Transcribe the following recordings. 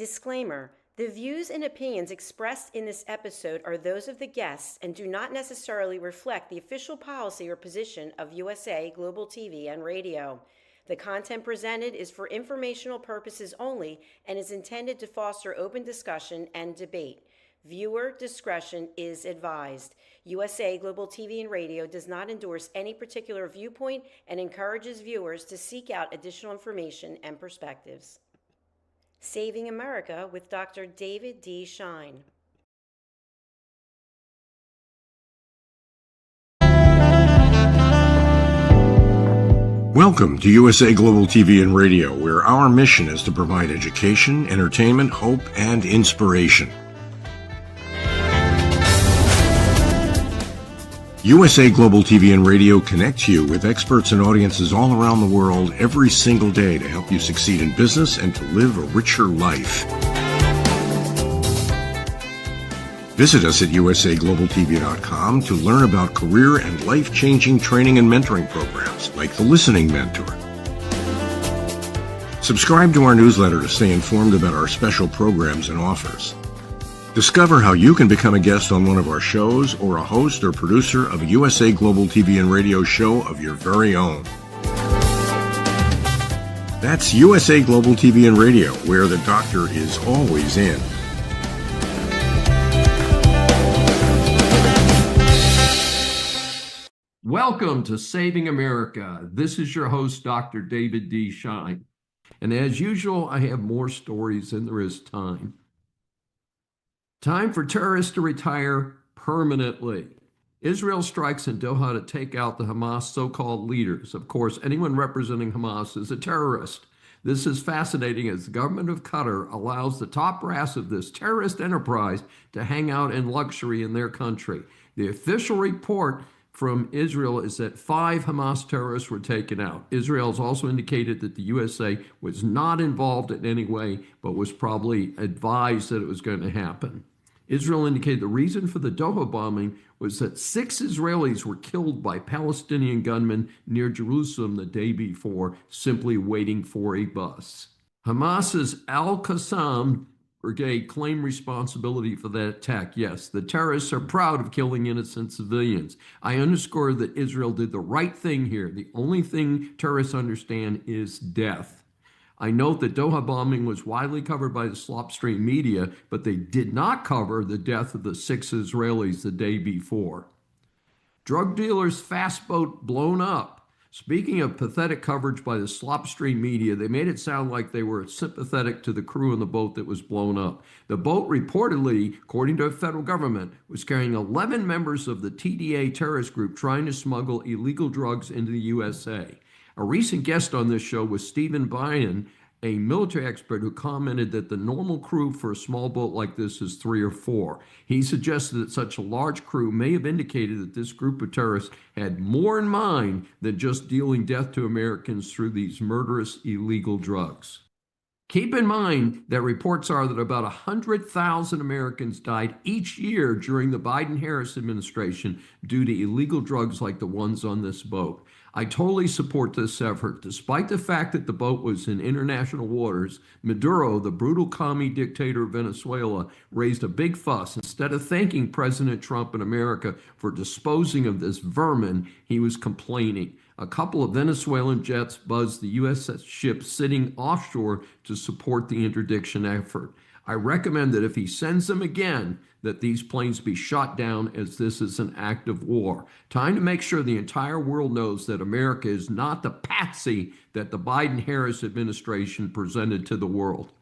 Disclaimer: the views and opinions expressed in this episode are those of the guests and do not necessarily reflect the official policy or position of USA Global TV and Radio. The content presented is for informational purposes only and is intended to foster open discussion and debate. Viewer discretion is advised. USA Global TV and Radio does not endorse any particular viewpoint and encourages viewers to seek out additional information and perspectives. Saving America with Dr. David D. Schein. Welcome to USA Global TV and Radio, where our mission is to provide education, entertainment, hope, and inspiration. USA Global TV and Radio connects you with experts and audiences all around the world every single day to help you succeed in business and to live a richer life. Visit us at usaglobaltv.com to learn about career and life-changing training and mentoring programs like the Listening Mentor. Subscribe to our newsletter to stay informed about our special programs and offers. Discover how you can become a guest on one of our shows or a host or producer of a USA Global TV and Radio show of your very own. That's USA Global TV and Radio, where the doctor is always in. Welcome to Saving America. This is your host, Dr. David D. Schein. And as usual, I have more stories than there is time. Time for terrorists to retire permanently. Israel strikes in Doha to take out the Hamas so-called leaders. Of course, anyone representing Hamas is a terrorist. This is fascinating as the government of Qatar allows the top brass of this terrorist enterprise to hang out in luxury in their country. The official report from Israel is that 5 Hamas terrorists were taken out. Israel has also indicated that the USA was not involved in any way, but was probably advised that it was going to happen. Israel indicated the reason for the Doha bombing was that 6 Israelis were killed by Palestinian gunmen near Jerusalem the day before, simply waiting for a bus. Hamas's Al-Qassam brigade claimed responsibility for that attack. Yes, the terrorists are proud of killing innocent civilians. I underscore that Israel did the right thing here. The only thing terrorists understand is death. I note that Doha bombing was widely covered by the slopstream media, but they did not cover the death of the 6 Israelis the day before. Drug dealers' fast boat blown up. Speaking of pathetic coverage by the slopstream media, they made it sound like they were sympathetic to the crew on the boat that was blown up. The boat reportedly, according to the federal government, was carrying 11 members of the TDA terrorist group trying to smuggle illegal drugs into the USA. A recent guest on this show was Stephen Bynum, a military expert who commented that the normal crew for a small boat like this is 3 or 4. He suggested that such a large crew may have indicated that this group of terrorists had more in mind than just dealing death to Americans through these murderous illegal drugs. Keep in mind that reports are that about 100,000 Americans died each year during the Biden-Harris administration due to illegal drugs like the ones on this boat. I totally support this effort. Despite the fact that the boat was in international waters, Maduro, the brutal commie dictator of Venezuela, raised a big fuss. Instead of thanking President Trump and America for disposing of this vermin, he was complaining. A couple of Venezuelan jets buzzed the U.S. ship sitting offshore to support the interdiction effort. I recommend that if he sends them again, that these planes be shot down, as this is an act of war. Time to make sure the entire world knows that America is not the patsy that the Biden-Harris administration presented to the world.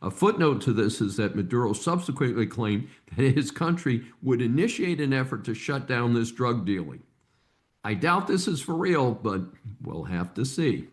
A footnote to this is that Maduro subsequently claimed that his country would initiate an effort to shut down this drug dealing. I doubt this is for real, but we'll have to see.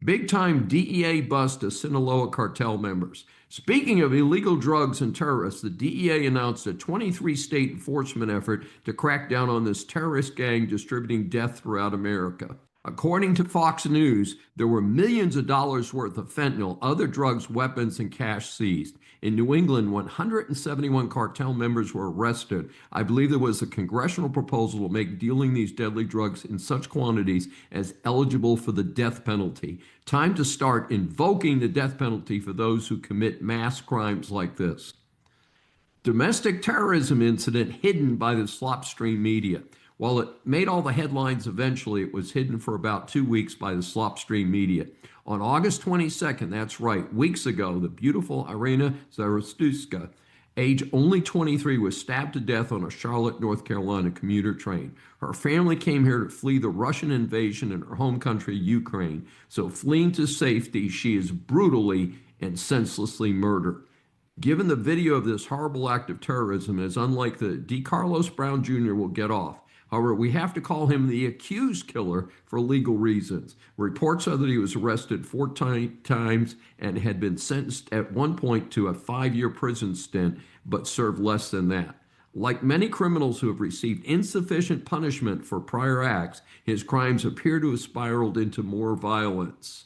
Big-time DEA bust of Sinaloa Cartel members. Speaking of illegal drugs and terrorists, the DEA announced a 23-state enforcement effort to crack down on this terrorist gang distributing death throughout America. According to Fox News, there were millions of dollars worth of fentanyl, other drugs, weapons, and cash seized. In New England, 171 cartel members were arrested. I believe there was a congressional proposal to make dealing these deadly drugs in such quantities as eligible for the death penalty. Time to start invoking the death penalty for those who commit mass crimes like this. Domestic terrorism incident hidden by the slopstream media. While it made all the headlines eventually, it was hidden for about 2 weeks by the slopstream media. On August 22nd, that's right, weeks ago, the beautiful Irina Zarustuska, age only 23, was stabbed to death on a Charlotte, North Carolina commuter train. Her family came here to flee the Russian invasion in her home country, Ukraine. So fleeing to safety, she is brutally and senselessly murdered. Given the video of this horrible act of terrorism, is unlike the Carlos Brown Jr. will get off. However, we have to call him the accused killer for legal reasons. Reports are that he was arrested 14 times and had been sentenced at one point to a 5-year prison stint, but served less than that. Like many criminals who have received insufficient punishment for prior acts, his crimes appear to have spiraled into more violence.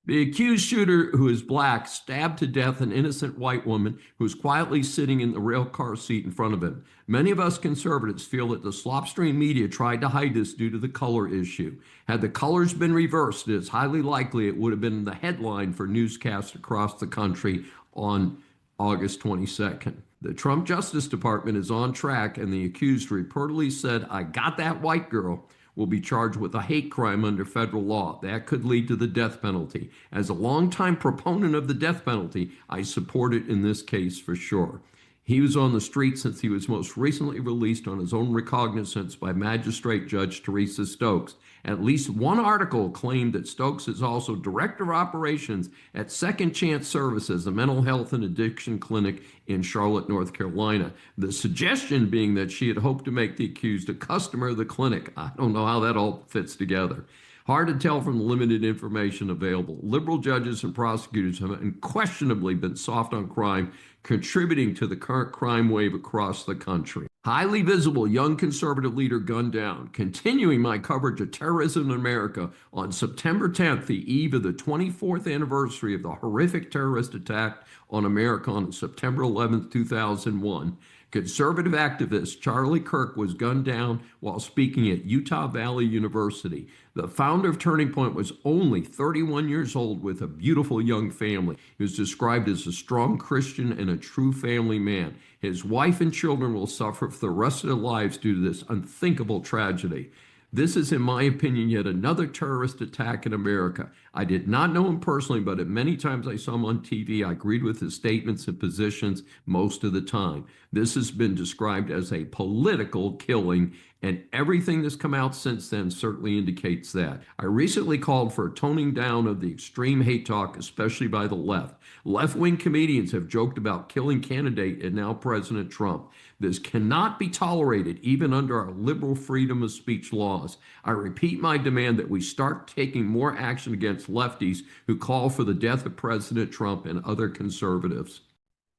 The accused shooter, who is black, stabbed to death an innocent white woman who was quietly sitting in the rail car seat in front of him. Many of us conservatives feel that the slopstream media tried to hide this due to the color issue. Had the colors been reversed, it is highly likely it would have been the headline for newscasts across the country on August 22nd. The Trump Justice Department is on track, and the accused reportedly said, "I got that white girl," will be charged with a hate crime under federal law. That could lead to the death penalty. As a longtime proponent of the death penalty, I support it in this case for sure. He was on the street since he was most recently released on his own recognizance by Magistrate Judge Teresa Stokes. At least one article claimed that Stokes is also Director of Operations at Second Chance Services, a mental health and addiction clinic in Charlotte, North Carolina. The suggestion being that she had hoped to make the accused a customer of the clinic. I don't know how that all fits together. Hard to tell from the limited information available. Liberal judges and prosecutors have unquestionably been soft on crime, contributing to the current crime wave across the country. Highly visible young conservative leader gunned down. Continuing my coverage of terrorism in America, on September 10th, the eve of the 24th anniversary of the horrific terrorist attack on America on September 11th, 2001, conservative activist Charlie Kirk was gunned down while speaking at Utah Valley University. The founder of Turning Point was only 31 years old with a beautiful young family. He was described as a strong Christian and a true family man. His wife and children will suffer for the rest of their lives due to this unthinkable tragedy. This is, in my opinion, yet another terrorist attack in America. I did not know him personally, but at many times I saw him on TV. I agreed with his statements and positions most of the time. This has been described as a political killing, and everything that's come out since then certainly indicates that. I recently called for a toning down of the extreme hate talk, especially by the left. Left-wing comedians have joked about killing candidate and now President Trump. This cannot be tolerated even under our liberal freedom of speech laws. I repeat my demand that we start taking more action against lefties who call for the death of President Trump and other conservatives.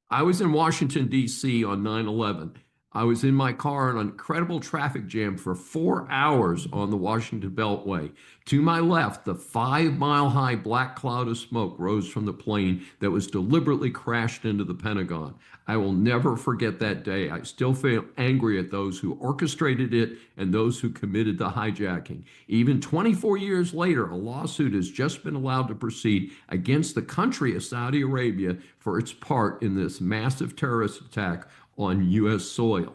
I was in Washington, D.C. on 9/11. I was in my car in an incredible traffic jam for 4 hours on the Washington Beltway. To my left, the 5-mile-high black cloud of smoke rose from the plane that was deliberately crashed into the Pentagon. I will never forget that day. I still feel angry at those who orchestrated it and those who committed the hijacking. Even 24 years later, a lawsuit has just been allowed to proceed against the country of Saudi Arabia for its part in this massive terrorist attack on U.S. soil.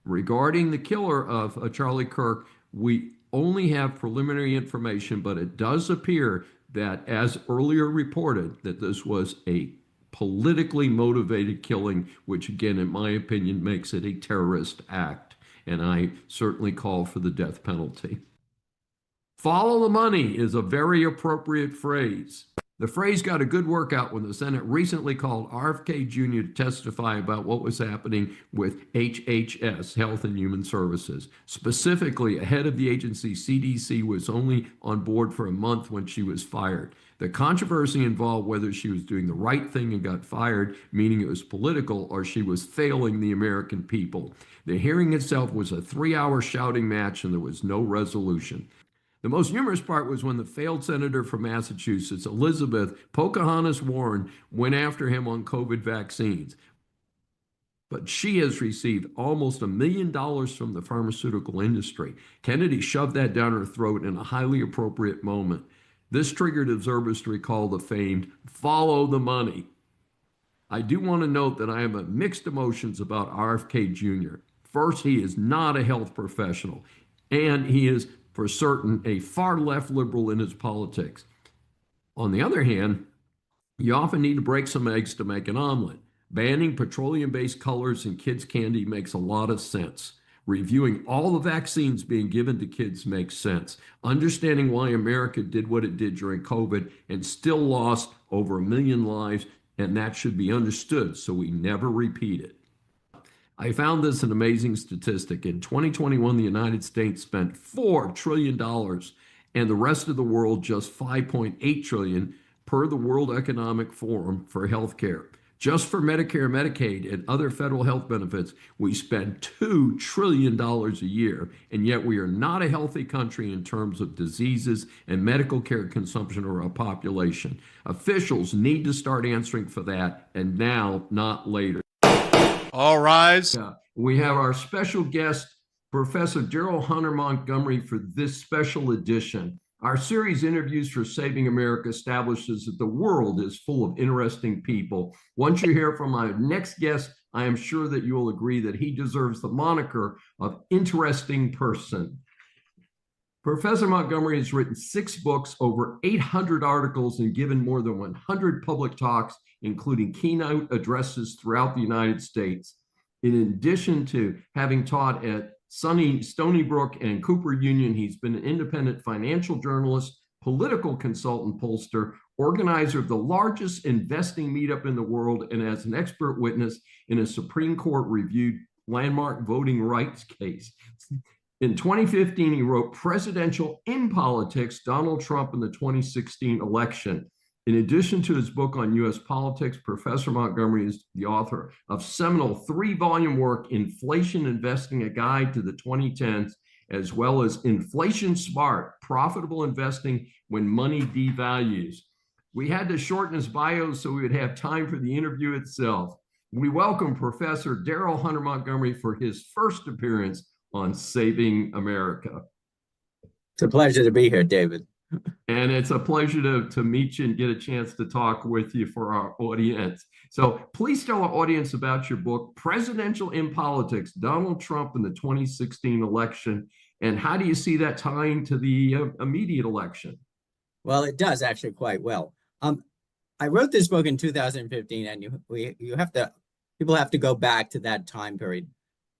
Regarding the killer of Charlie Kirk, we only have preliminary information, but it does appear that, as earlier reported, that this was a politically motivated killing, which again, in my opinion, makes it a terrorist act. And I certainly call for the death penalty. Follow the money is a very appropriate phrase. The phrase got a good workout when the Senate recently called RFK Jr. to testify about what was happening with HHS, Health and Human Services. Specifically, a head of the agency, CDC, was only on board for a month when she was fired. The controversy involved whether she was doing the right thing and got fired, meaning it was political, or she was failing the American people. The hearing itself was a 3-hour shouting match and there was no resolution. The most humorous part was when the failed senator from Massachusetts, Elizabeth Pocahontas Warren, went after him on COVID vaccines. But she has received almost $1 million from the pharmaceutical industry. Kennedy shoved that down her throat in a highly appropriate moment. This triggered observers to recall the famed "follow the money." I do want to note that I have mixed emotions about RFK Jr. First, he is not a health professional, and he is for certain a far left liberal in his politics. On the other hand, you often need to break some eggs to make an omelet. Banning petroleum-based colors in kids' candy makes a lot of sense. Reviewing all the vaccines being given to kids makes sense. Understanding why America did what it did during COVID and still lost over 1 million lives, and that should be understood so we never repeat it. I found this an amazing statistic. In 2021, the United States spent $4 trillion and the rest of the world just $5.8 trillion per the World Economic Forum for healthcare. Just for Medicare, Medicaid, and other federal health benefits, we spend $2 trillion a year, and yet we are not a healthy country in terms of diseases and medical care consumption or a population. Officials need to start answering for that, and now, not later. All rise. We have our special guest, Professor Daryl Hunter Montgomery, for this special edition. Our series Interviews for Saving America establishes that the world is full of interesting people. Once you hear from my next guest, I am sure that you will agree that he deserves the moniker of interesting person. Professor Montgomery has written 6 books, over 800 articles, and given more than 100 public talks, including keynote addresses throughout the United States. In addition to having taught at Stony Brook and Cooper Union, he's been an independent financial journalist, political consultant, pollster, organizer of the largest investing meetup in the world, and as an expert witness in a Supreme Court reviewed landmark voting rights case. In 2015, he wrote Presidential in Politics, Donald Trump in the 2016 election. In addition to his book on U.S. politics, Professor Montgomery is the author of seminal 3-volume work, Inflation Investing, a Guide to the 2010s, as well as Inflation Smart, Profitable Investing When Money Devalues. We had to shorten his bio so we would have time for the interview itself. We welcome Professor Daryl Hunter Montgomery for his first appearance on Saving America. It's a pleasure to be here, David. And it's a pleasure to meet you and get a chance to talk with you for our audience. So please tell our audience about your book, Presidential in Politics, Donald Trump in the 2016 election, and how do you see that tying to the immediate election? Well, it does actually quite well. I wrote this book in 2015, and people have to go back to that time period.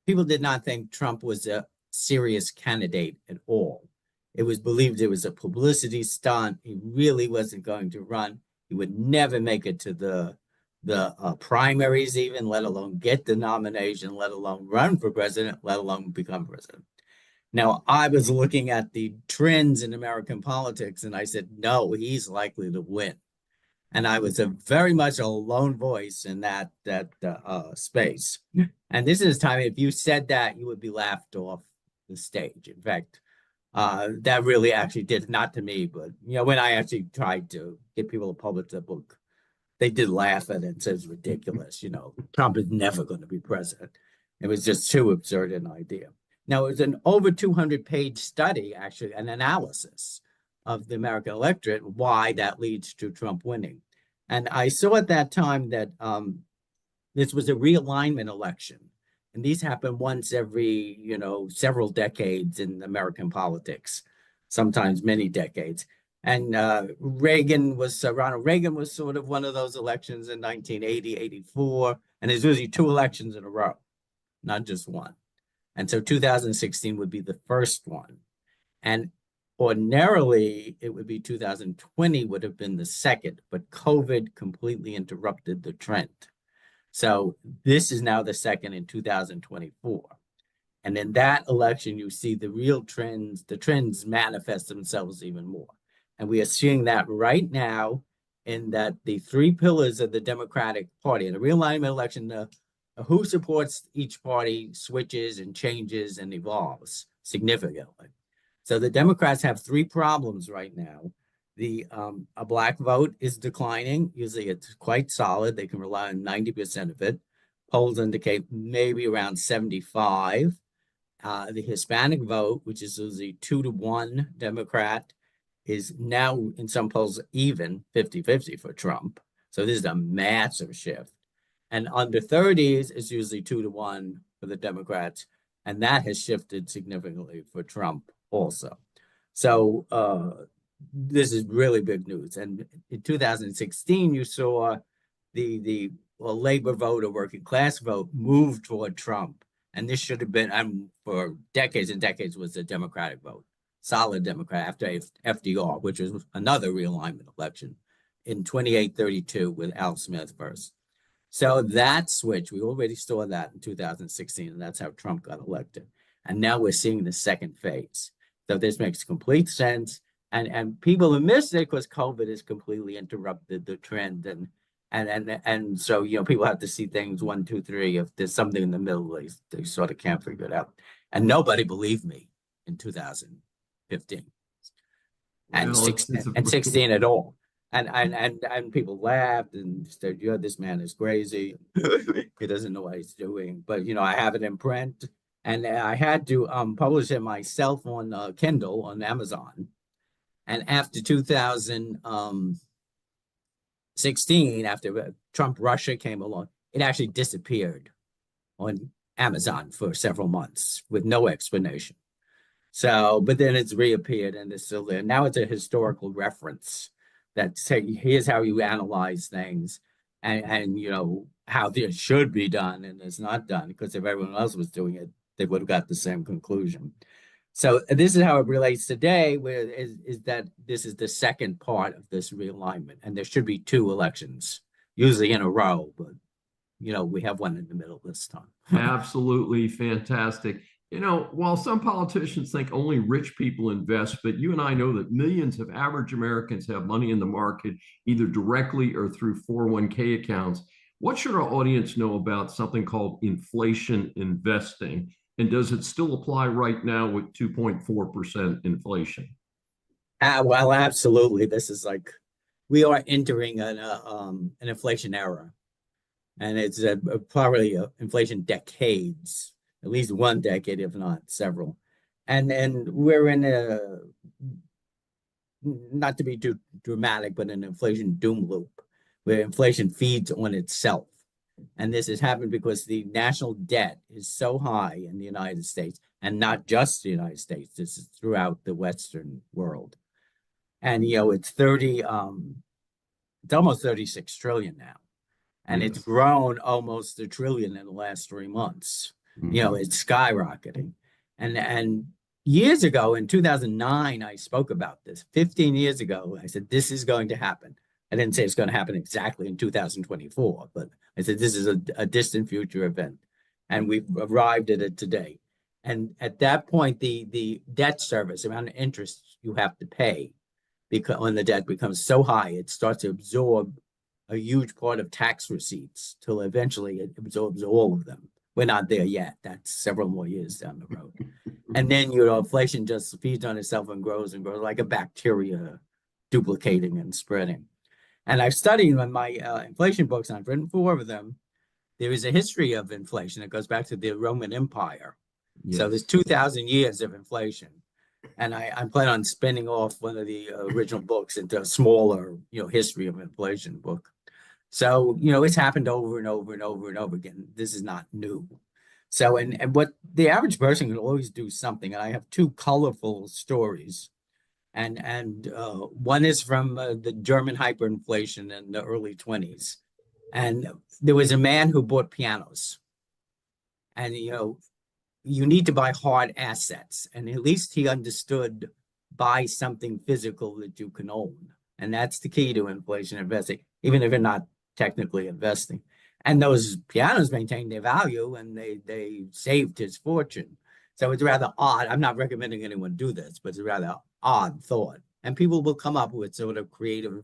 People did not think Trump was a serious candidate at all. It was believed it was a publicity stunt. He really wasn't going to run. He would never make it to the primaries even, let alone get the nomination, let alone run for president, let alone become president. Now, I was looking at the trends in American politics, and I said, no, he's likely to win. And I was very much a lone voice in that space. And this is time, if you said that, you would be laughed off the stage. In fact, that really actually did, not to me, but when I actually tried to get people to publish the book, they did laugh at it and said it's ridiculous. Trump is never going to be president. It was just too absurd an idea. Now, it was an over 200-page study, actually, an analysis of the American electorate, why that leads to Trump winning. And I saw at that time that this was a realignment election. And these happen once every, several decades in American politics, sometimes many decades. And Ronald Reagan was sort of one of those elections in 1980, 84. And there's usually 2 elections in a row, not just one. And so 2016 would be the first one. And ordinarily, it would be 2020 would have been the second, but COVID completely interrupted the trend. So this is now the second in 2024. And in that election, you see the real trends, the trends manifest themselves even more. And we are seeing that right now in that the 3 pillars of the Democratic Party, in the realignment election, who supports each party switches and changes and evolves significantly. So the Democrats have three problems right now. A black vote is declining. Usually it's quite solid. They can rely on 90% of it. Polls indicate maybe around 75. The Hispanic vote, which is usually 2-1 Democrat, is now in some polls even 50-50 for Trump. So this is a massive shift. And under 30s is usually 2-1 for the Democrats. And that has shifted significantly for Trump also. So this is really big news. And in 2016, you saw the labor vote or working class vote move toward Trump. And this should have been, for decades and decades, was the Democratic vote. Solid Democrat after FDR, which was another realignment election in 28-32 with Al Smith first. So that switch, we already saw that in 2016, and that's how Trump got elected. And now we're seeing the second phase. So this makes complete sense. And people have missed it because COVID has completely interrupted the trend. And so, you know, people have to see things 1, 2, 3. If there's something in the middle, they sort of can't figure it out. And nobody believed me in 2015 and 16 at all. And people laughed and said, "Yeah, this man is crazy. He doesn't know what he's doing." But, you know, I have it in print, and I had to publish it myself on Kindle on Amazon. And after 2016, after Trump Russia came along, it actually disappeared on Amazon for several months with no explanation. So, but then it's reappeared and it's still there. Now it's a historical reference that here's how you analyze things and you know, how this should be done and it's not done, because if everyone else was doing it, they would have got the same conclusion. So this is how it relates today, where is that this is the second part of this realignment, and there should be 2 elections, usually in a row, but you know, we have one in the middle this time. Absolutely fantastic. You know, while some politicians think only rich people invest, but you and I know that millions of average Americans have money in the market, either directly or through 401k accounts. What should our audience know about something called inflation investing? And does it still apply right now with 2.4% inflation? Well, absolutely. This is like, we are entering an inflation era. And it's probably inflation decades. At least one decade, if not several. And we're in a, not to be too dramatic, but an inflation doom loop where inflation feeds on itself. And this has happened because the national debt is so high in the United States, and not just the United States, this is throughout the Western world. And, you know, it's almost 36 trillion now. And it's grown almost $1 trillion in the last 3 months. You know, it's skyrocketing. And years ago, in 2009, I spoke about this. 15 years ago, I said, this is going to happen. I didn't say it's going to happen exactly in 2024, but I said, this is a distant future event. And we've arrived at it today. And at that point, the debt service, amount of interest you have to pay, because when the debt becomes so high, it starts to absorb a huge part of tax receipts till eventually it absorbs all of them. We're not there yet. That's several more years down the road. And then, you know, inflation just feeds on itself and grows like a bacteria, duplicating and spreading. And I've studied in my inflation books, and I've written 4 of them. There is a history of inflation that goes back to the Roman Empire. Yes. So there's 2,000 years of inflation. And I'm planning on spinning off one of the original books into a smaller, you know, history of inflation book. So, you know, it's happened over and over and over and over again. This is not new. So, and what the average person can always do something. And I have 2 colorful stories. And one is from the German hyperinflation in the early 20s. And there was a man who bought pianos. And, you know, you need to buy hard assets. And at least he understood, buy something physical that you can own. And that's the key to inflation investing, even if you're not technically investing. And those pianos maintained their value, and they saved his fortune. So it's rather odd. I'm not recommending anyone do this, but it's a rather odd thought. And people will come up with sort of creative,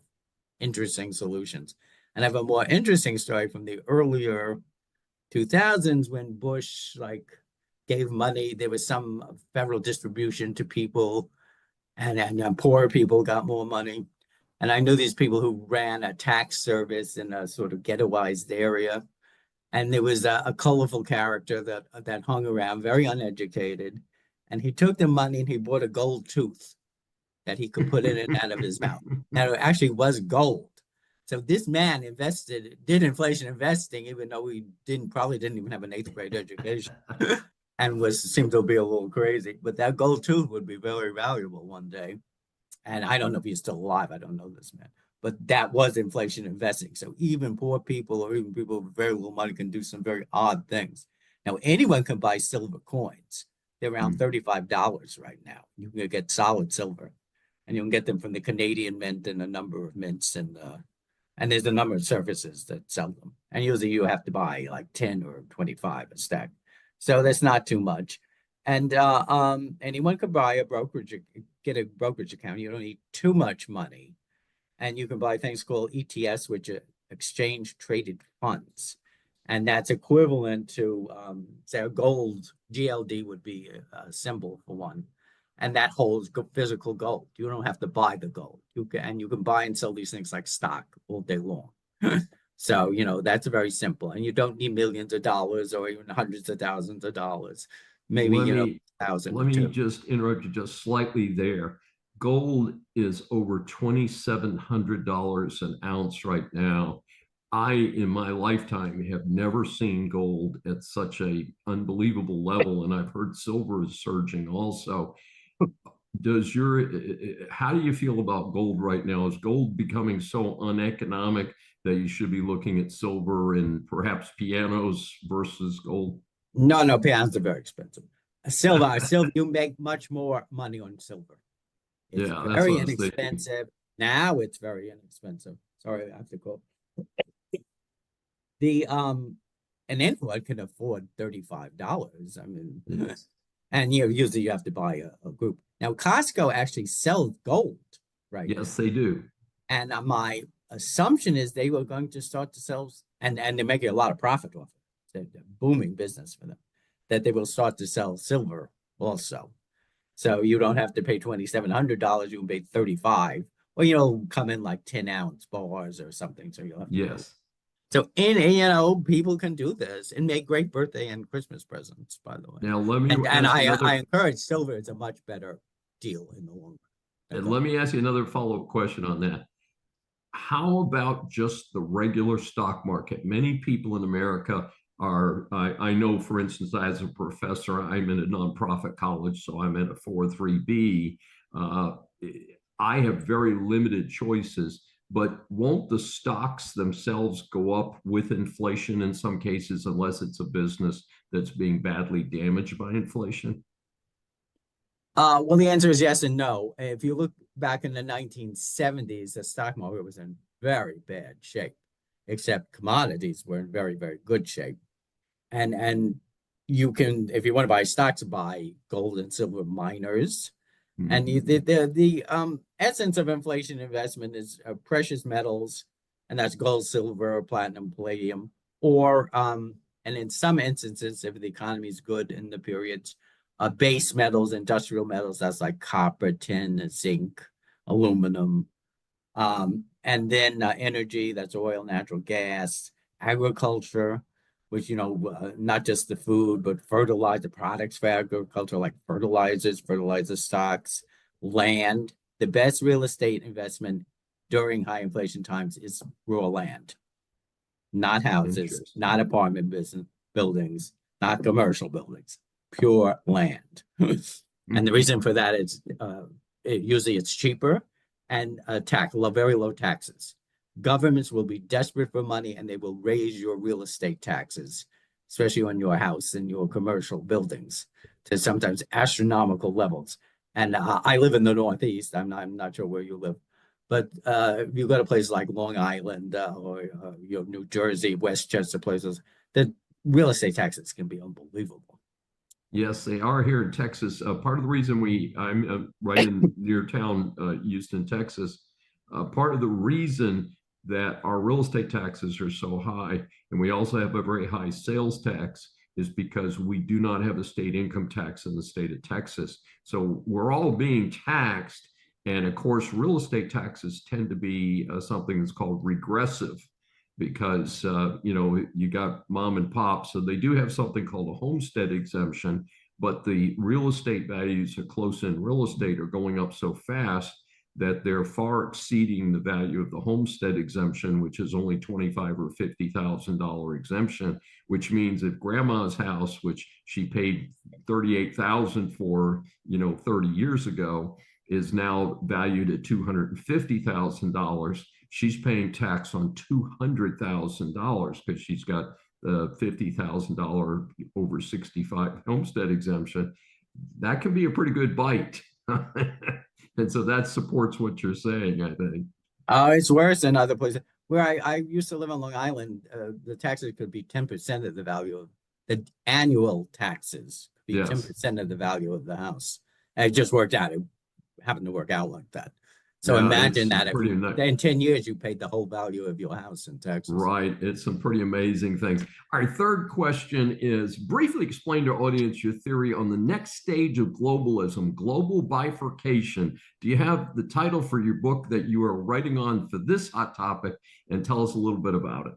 interesting solutions. And I have a more interesting story from the earlier 2000s when Bush gave money. There was some federal distribution to people, and poor people got more money. And I knew these people who ran a tax service in a sort of ghettoized area. And there was a colorful character that hung around, very uneducated. And he took the money and he bought a gold tooth that he could put in and out of his mouth. And it actually was gold. So this man did inflation investing, even though he probably didn't even have an 8th grade education and seemed to be a little crazy. But that gold tooth would be very valuable one day. And I don't know if he's still alive. I don't know this man. But that was inflation investing. So even poor people or even people with very little money can do some very odd things. Now, anyone can buy silver coins. They're around $35 right now. You can get solid silver. And you can get them from the Canadian Mint and a number of mints. And there's a number of services that sell them. And usually you have to buy like 10 or 25 a stack. So that's not too much. And anyone could buy get a brokerage account. You don't need too much money. And you can buy things called ETFs, which are exchange traded funds. And that's equivalent to, say, a gold. GLD would be a symbol for one. And that holds physical gold. You don't have to buy the gold. You can buy and sell these things like stock all day long. So, that's very simple. And you don't need millions of dollars or even hundreds of thousands of dollars. Maybe, thousand. Let me just interrupt you just slightly there. Gold is over $2,700 an ounce right now. I, in my lifetime, have never seen gold at such a unbelievable level, and I've heard silver is surging also. How do you feel about gold right now? Is gold becoming so uneconomic that you should be looking at silver and perhaps pianos versus gold? No, pianos are very expensive. Silver, you make much more money on silver. It's very inexpensive. Now it's very inexpensive. Sorry, I have to go. And anyone can afford $35. I mean, yes. And usually you have to buy a group. Now Costco actually sells gold, right? Yes, they do. And my assumption is they were going to start to sell, and they're making a lot of profit off it. It's a booming business for them. That they will start to sell silver also. So you don't have to pay $2,700, you can pay $35. Or come in like 10-ounce bars or something. So you'll have to pay. So people can do this and make great birthday and Christmas presents, by the way. Now let me I encourage silver. It's a much better deal in the long run. And let me ask you another follow-up question on that. How about just the regular stock market? Many people in America I know, for instance, as a professor, I'm in a nonprofit college, so I'm at a 403B. I have very limited choices, but won't the stocks themselves go up with inflation in some cases, unless it's a business that's being badly damaged by inflation? Well, the answer is yes and no. If you look back in the 1970s, the stock market was in very bad shape, except commodities were in very, very good shape. And you can, if you want to buy stocks, buy gold and silver miners. Mm-hmm. And the essence of inflation investment is precious metals, and that's gold, silver, platinum, palladium, or and in some instances, if the economy is good in the periods, base metals, industrial metals, that's like copper, tin, zinc, aluminum, and then energy, that's oil, natural gas, agriculture, which, not just the food, but fertilizer products for agriculture, like fertilizer stocks, land. The best real estate investment during high inflation times is rural land, not houses, not apartment buildings, not commercial buildings, pure land. And the reason for that is usually it's cheaper and very low taxes. Governments will be desperate for money, and they will raise your real estate taxes, especially on your house and your commercial buildings, to sometimes astronomical levels. And I live in the Northeast. I'm not sure where you live, but if you go to places like Long Island or New Jersey, Westchester, places, the real estate taxes can be unbelievable. Yes, they are here in Texas. Part of the reason I'm right in near town, Houston, Texas. Part of the reason that our real estate taxes are so high, and we also have a very high sales tax, is because we do not have a state income tax in the state of Texas. So we're all being taxed. And of course, real estate taxes tend to be something that's called regressive because, you got mom and pop. So they do have something called a homestead exemption, but the real estate values of close-in real estate are going up so fast that they're far exceeding the value of the homestead exemption, which is only $25,000 or $50,000 exemption, which means if grandma's house, which she paid $38,000 for, 30 years ago, is now valued at $250,000, she's paying tax on $200,000 because she's got the $50,000 over 65 homestead exemption. That can be a pretty good bite. And so that supports what you're saying, I think. It's worse in other places. Where I used to live on Long Island, the taxes could be 10% of the value of the annual taxes, could be 10% of the value of the house. And it just worked out. It happened to work out like that. So imagine that if in 10 years you paid the whole value of your house in Texas. Right. It's some pretty amazing things. Our third question is briefly explain to our audience your theory on the next stage of globalism, global bifurcation. Do you have the title for your book that you are writing on for this hot topic? And tell us a little bit about it.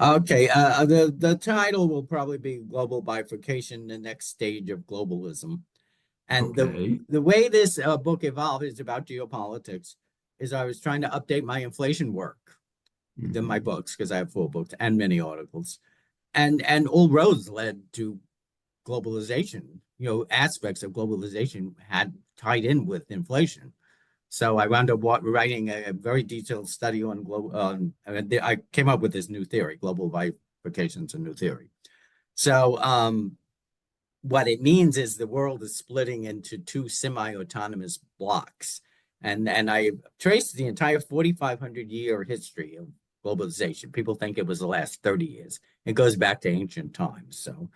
Okay. The title will probably be Global Bifurcation, the Next Stage of Globalism. And the way this book evolved is about geopolitics, is I was trying to update my inflation work in my books, because I have 4 books and many articles. And all roads led to globalization. Aspects of globalization had tied in with inflation. So I wound up writing a very detailed study on global. I came up with this new theory, global bifurcation is a new theory. So what it means is the world is splitting into 2 semi-autonomous blocks. And I traced the entire 4,500-year history of globalization. People think it was the last 30 years. It goes back to ancient times. So,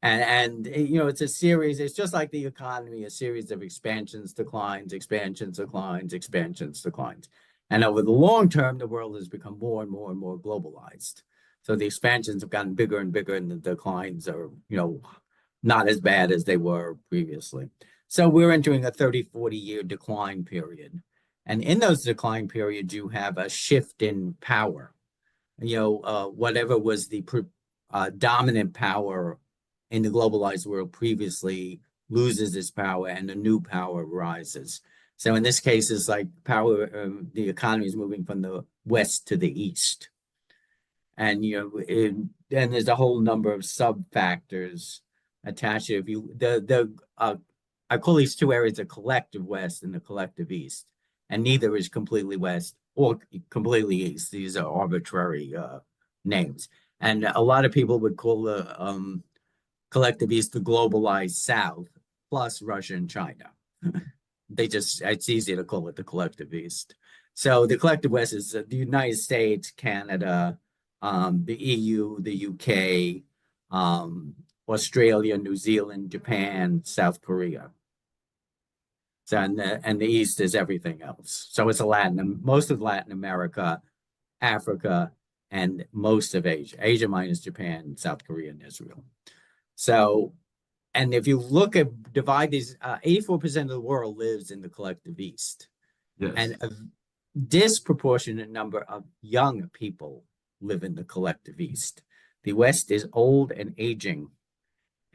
and it's a series. It's just like the economy, a series of expansions, declines, expansions, declines, expansions, declines. And over the long term, the world has become more and more and more globalized. So the expansions have gotten bigger and bigger, and the declines are, not as bad as they were previously. So we're entering a 30, 40-year decline period. And in those decline periods, you have a shift in power. Whatever was the dominant power in the globalized world previously loses its power and a new power rises. So in this case, it's like power, the economy is moving from the west to the east. And, then there's a whole number of sub-factors attached to I call these 2 areas the collective west and the collective east, and neither is completely west or completely east. These are arbitrary names, and a lot of people would call the collective east the globalized south plus Russia and China. It's easy to call it the collective east. So the collective west is the United States, Canada, the EU, the UK, Australia, New Zealand, Japan, South Korea. So and the East is everything else. So it's most of Latin America, Africa, and most of Asia. Asia minus Japan, South Korea, and Israel. So, and if you divide these, 84% of the world lives in the collective East. Yes. And a disproportionate number of young people live in the collective East. The West is old and aging.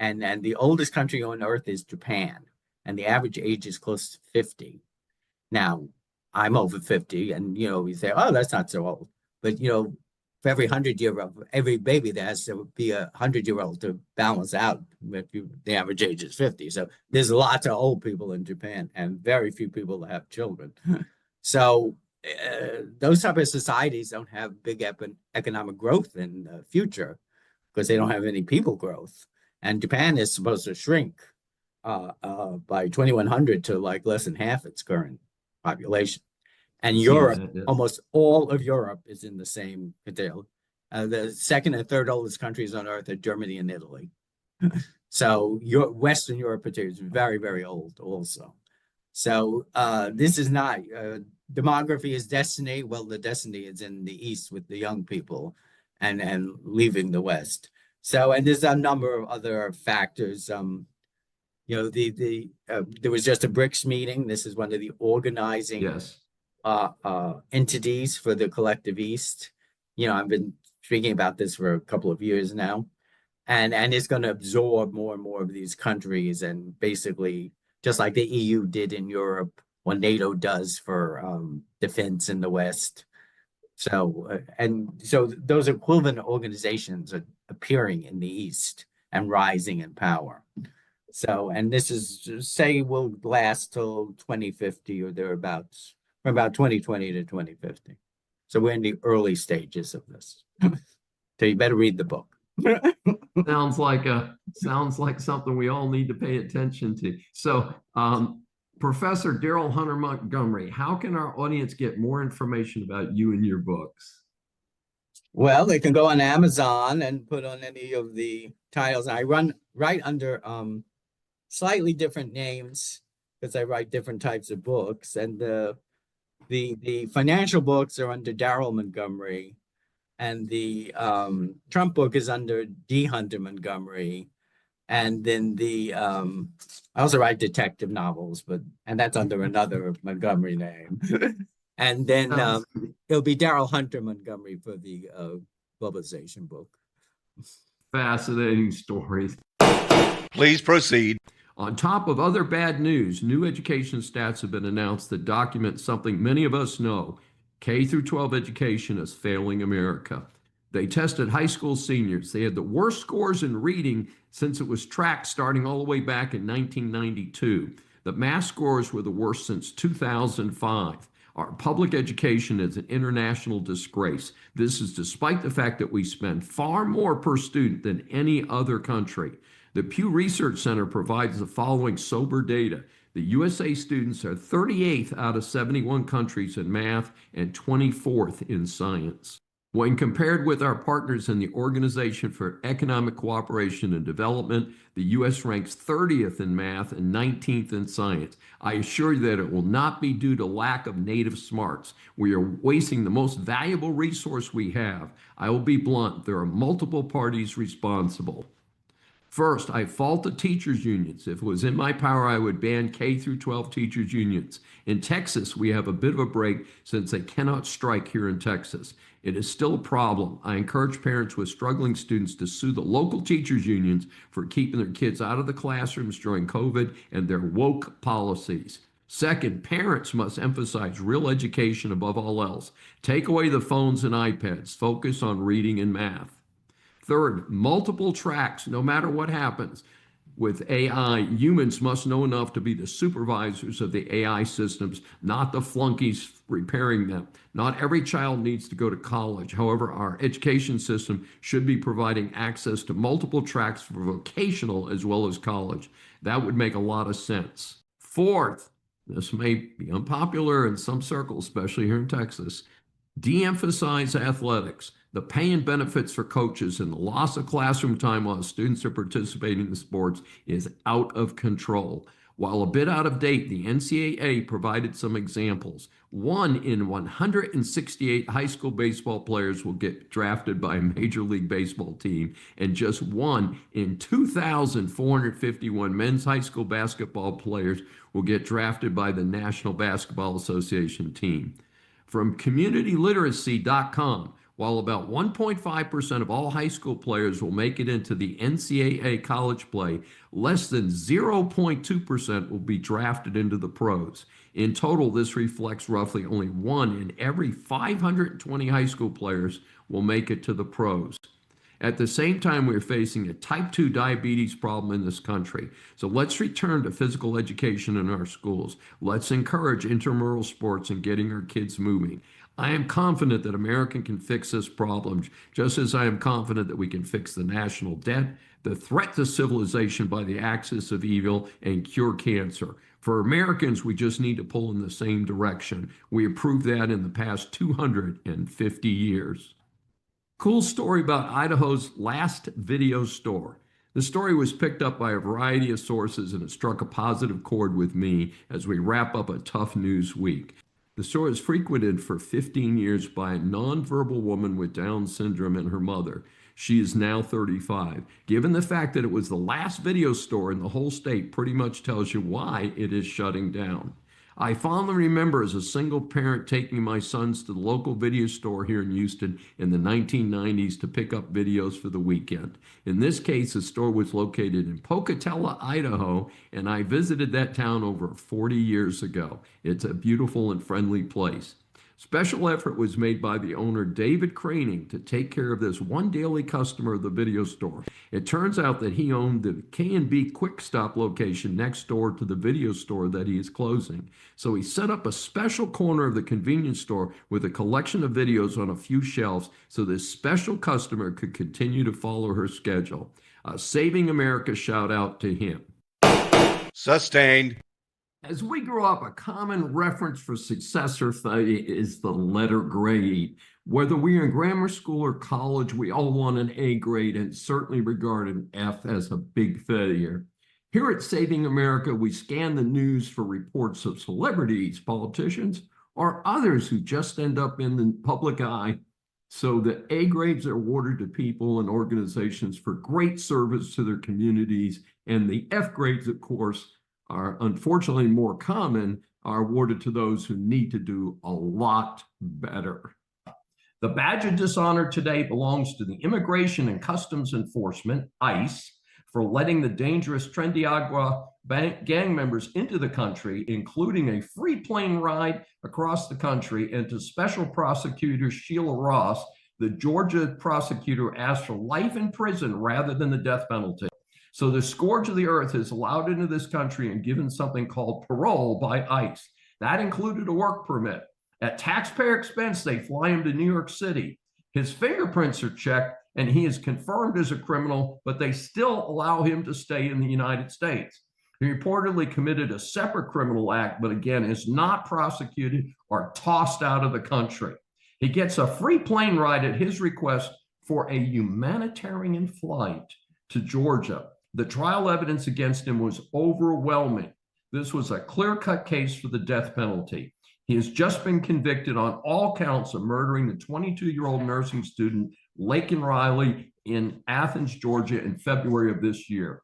And the oldest country on earth is Japan, and the average age is close to 50. Now, I'm over 50, and we say, oh, that's not so old. But for every 100-year-old, every baby there has to be a 100-year-old to balance out. The average age is 50. So there's lots of old people in Japan, and very few people that have children. So those type of societies don't have big economic growth in the future because they don't have any people growth. And Japan is supposed to shrink by 2100 to like less than half its current population. And Europe, almost all of Europe is in the same detail. The second and third oldest countries on earth are Germany and Italy. So Western Europe is very, very old also. So this is not, demography is destiny. Well, the destiny is in the East with the young people and leaving the West. So, and there's a number of other factors. You know, there was just a BRICS meeting. This is one of the organizing Yes. entities for the collective East. You know, I've been speaking about this for a couple of years now, and it's going to absorb more and more of these countries, and basically, just like the EU did in Europe, what NATO does for defense in the West. So, so those equivalent organizations are appearing in the East and rising in power. So, and this is, say, will last till 2050 or thereabouts, from about 2020 to 2050. So we're in the early stages of this. So you better read the book. Sounds like something we all need to pay attention to. So, Professor Daryl Hunter Montgomery, how can our audience get more information about you and your books? Well, they can go on Amazon and put on any of the titles. I write under slightly different names because I write different types of books, and the financial books are under Daryl Montgomery, and the Trump book is under D. Hunter Montgomery, and then I also write detective novels, and that's under another Montgomery name. And then it'll be Daryl Hunter Montgomery for the globalization book. Fascinating stories. Please proceed. On top of other bad news, new education stats have been announced that document something many of us know. K through 12 education is failing America. They tested high school seniors. They had the worst scores in reading since it was tracked starting all the way back in 1992. The math scores were the worst since 2005. Our public education is an international disgrace. This is despite the fact that we spend far more per student than any other country. The Pew Research Center provides the following sober data. The USA students are 38th out of 71 countries in math and 24th in science. When compared with our partners in the Organization for Economic Cooperation and Development, the U.S. ranks 30th in math and 19th in science. I assure you that it will not be due to lack of native smarts. We are wasting the most valuable resource we have. I will be blunt. There are multiple parties responsible. First, I fault the teachers' unions. If it was in my power, I would ban K through 12 teachers' unions. In Texas, we have a bit of a break since they cannot strike here in Texas. It is still a problem. I encourage parents with struggling students to sue the local teachers' unions for keeping their kids out of the classrooms during COVID and their woke policies. Second, parents must emphasize real education above all else. Take away the phones and iPads. Focus on reading and math. Third, multiple tracks, no matter what happens. With AI, humans must know enough to be the supervisors of the AI systems, not the flunkies repairing them. Not every child needs to go to college. However, our education system should be providing access to multiple tracks for vocational as well as college. That would make a lot of sense. Fourth, this may be unpopular in some circles, especially here in Texas, de-emphasize athletics. The pay and benefits for coaches and the loss of classroom time while students are participating in sports is out of control. While a bit out of date, the NCAA provided some examples. 1 in 168 high school baseball players will get drafted by a Major League Baseball team, and just 1 in 2,451 men's high school basketball players will get drafted by the National Basketball Association team. From communityliteracy.com, while about 1.5% of all high school players will make it into the NCAA college play, less than 0.2% will be drafted into the pros. In total, this reflects roughly only 1 in every 520 high school players will make it to the pros. At the same time, we're facing a type 2 diabetes problem in this country. So let's return to physical education in our schools. Let's encourage intramural sports and getting our kids moving. I am confident that America can fix this problem, just as I am confident that we can fix the national debt, the threat to civilization by the axis of evil, and cure cancer. For Americans, we just need to pull in the same direction. We have proved that in the past 250 years. Cool story about Idaho's last video store. The story was picked up by a variety of sources and it struck a positive chord with me as we wrap up a tough news week. The store is frequented for 15 years by a nonverbal woman with Down syndrome and her mother. She is now 35. Given the fact that it was the last video store in the whole state, pretty much tells you why it is shutting down. I fondly remember as a single parent taking my sons to the local video store here in Houston in the 1990s to pick up videos for the weekend. In this case, the store was located in Pocatello, Idaho, and I visited that town over 40 years ago. It's a beautiful and friendly place. Special effort was made by the owner, David Craning, to take care of this one daily customer of the video store. It turns out that he owned the K&B Quick Stop location next door to the video store that he is closing. So he set up a special corner of the convenience store with a collection of videos on a few shelves so this special customer could continue to follow her schedule. A Saving America shout out to him. Sustained. As we grow up, a common reference for success or failure is the letter grade. Whether we are in grammar school or college, we all want an A grade and certainly regard an F as a big failure. Here at Saving America, we scan the news for reports of celebrities, politicians, or others who just end up in the public eye. So the A grades are awarded to people and organizations for great service to their communities, and the F grades, of course, are unfortunately more common, are awarded to those who need to do a lot better. The badge of dishonor today belongs to the Immigration and Customs Enforcement, ICE, for letting the dangerous Trendiagua gang members into the country, including a free plane ride across the country, and to Special Prosecutor Sheila Ross, the Georgia prosecutor, asked for life in prison rather than the death penalty. So the scourge of the earth is allowed into this country and given something called parole by ICE. That included a work permit. At taxpayer expense, they fly him to New York City. His fingerprints are checked and he is confirmed as a criminal, but they still allow him to stay in the United States. He reportedly committed a separate criminal act, but again, is not prosecuted or tossed out of the country. He gets a free plane ride at his request for a humanitarian flight to Georgia. The trial evidence against him was overwhelming. This was a clear-cut case for the death penalty. He has just been convicted on all counts of murdering the 22-year-old nursing student, Laken Riley, in Athens, Georgia, in February of this year.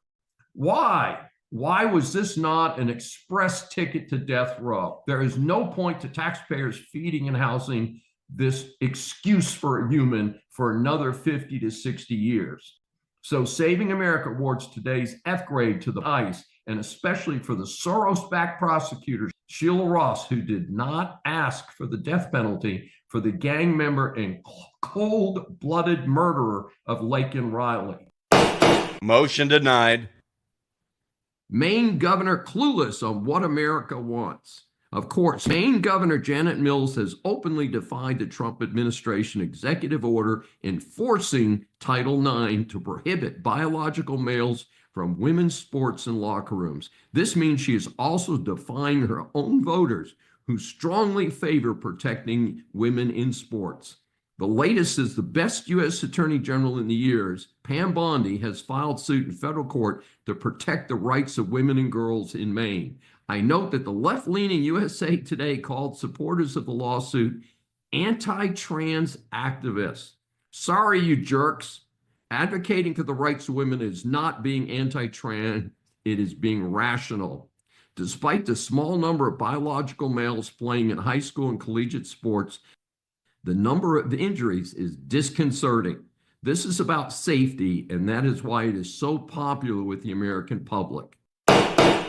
Why? Why was this not an express ticket to death row? There is no point to taxpayers feeding and housing this excuse for a human for another 50 to 60 years. So Saving America awards today's F grade to the ICE, and especially for the Soros-backed prosecutor, Sheila Ross, who did not ask for the death penalty for the gang member and cold-blooded murderer of Laken Riley. Motion denied. Maine governor clueless on what America wants. Of course, Maine Governor Janet Mills has openly defied the Trump administration executive order enforcing Title IX to prohibit biological males from women's sports and locker rooms. This means she is also defying her own voters who strongly favor protecting women in sports. The latest is the best U.S. Attorney General in the years, Pam Bondi, has filed suit in federal court to protect the rights of women and girls in Maine. I note that the left-leaning USA Today called supporters of the lawsuit anti-trans activists. Sorry, you jerks. Advocating for the rights of women is not being anti-trans, it is being rational. Despite the small number of biological males playing in high school and collegiate sports, the number of injuries is disconcerting. This is about safety, and that is why it is so popular with the American public.